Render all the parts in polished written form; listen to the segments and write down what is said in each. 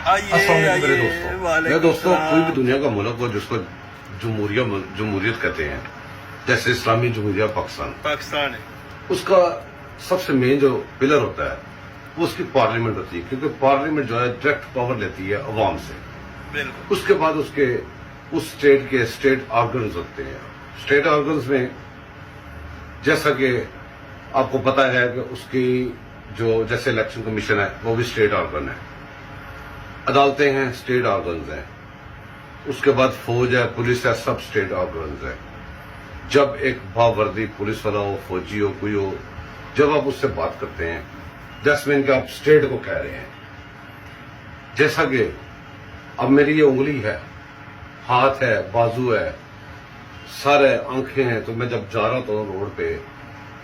अस्सलाम वालेकुम मेरे दोस्तों कोई भी दुनिया का मुल्क हो जिसको जमहूरियत कहते हैं, जैसे इस्लामी जमहूरिया पाकिस्तान है, उसका सबसे मेन जो पिलर होता है वो उसकी पार्लियामेंट होती है, क्योंकि पार्लियामेंट जो है डायरेक्ट पावर लेती है अवाम से। उसके बाद उसके उस स्टेट के स्टेट ऑर्गन्स होते हैं। स्टेट ऑर्गन्स में जैसा कि आपको पता है कि उसकी जो जैसे इलेक्शन कमीशन है वो भी स्टेट ऑर्गन है, अदालतें हैं स्टेट ऑर्गन्स हैं, उसके बाद फौज है, पुलिस है, सब स्टेट ऑर्गन्स है। जब एक बावर्दी पुलिस वाला हो, फौजी हो, कोई हो, जब आप उससे बात करते हैं जैसमिन के आप स्टेट को कह रहे हैं, जैसा कि अब मेरी ये उंगली है, हाथ है, बाजू है, सर है, आंखें हैं, तो मैं जब जा रहा था रोड पे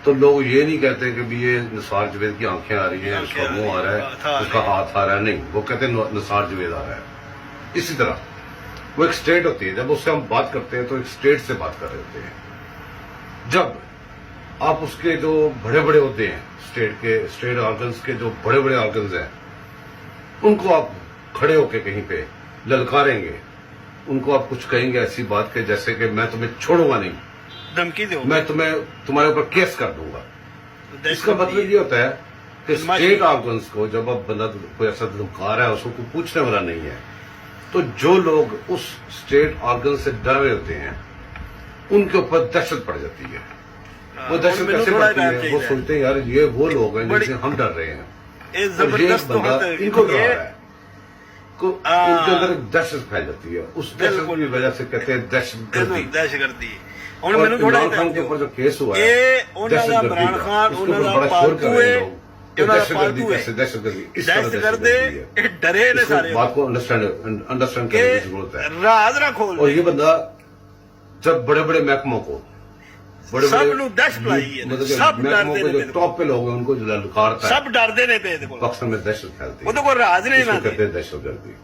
तो लोग ये नहीं कहते कि भी ये निसार जवेद की आंखें आ रही हैं, उसका मुंह आ रहा है, उसका हाथ आ रहा है, नहीं, वो कहते हैं निसार जवेद आ रहा है। इसी तरह वो एक स्टेट होती है, जब उससे हम बात करते हैं तो एक स्टेट से बात कर रहे होते हैं। जब आप उसके जो बड़े बड़े होते हैं स्टेट ऑर्गन्स के जो बड़े बड़े ऑर्गन्स हैं, उनको आप खड़े होके कहीं पे ललकारेंगे, उनको आप कुछ कहेंगे ऐसी बात के जैसे कि मैं तुम्हें छोड़ूंगा नहीं, धमकी दो, मैं तुम्हारे ऊपर केस कर दूंगा। इसका मतलब ये होता है कि स्टेट ऑर्गन्स को जब आप बंदा कोई ऐसा धमका रहा है, उसको कोई पूछने वाला नहीं है, तो जो लोग उस स्टेट ऑर्गन से डर रहे होते हैं उनके ऊपर दहशत पड़ जाती है। वो दहशत कैसे पड़ती है? वो सुनते हैं यार ये वो लोग हैं जिनसे हम डर रहे हैं, और ये बंदा इनको डरा रहा है, उनके अंदर एक दहशत फैल जाती है। उस दहशत की वजह से कहते हैं दहशतगर्दी। और इमरान खान के ऊपर जो केस हुआ है इमरान खान बड़ा शोर कर रहे हैं लोग, डरे ने सारे बात को अंडरस्टैंड करने की जरूरत है। राज ना खोल, और ये बंदा जब बड़े बड़े महकमों को महकमों के जो टॉप पे लोग हैं उनको ललकारता है, सब डरते ने पे पाकिस्तान में दहशत फैलती है, वो तो कोई राज नहीं कहते हैं दहशतगर्दी।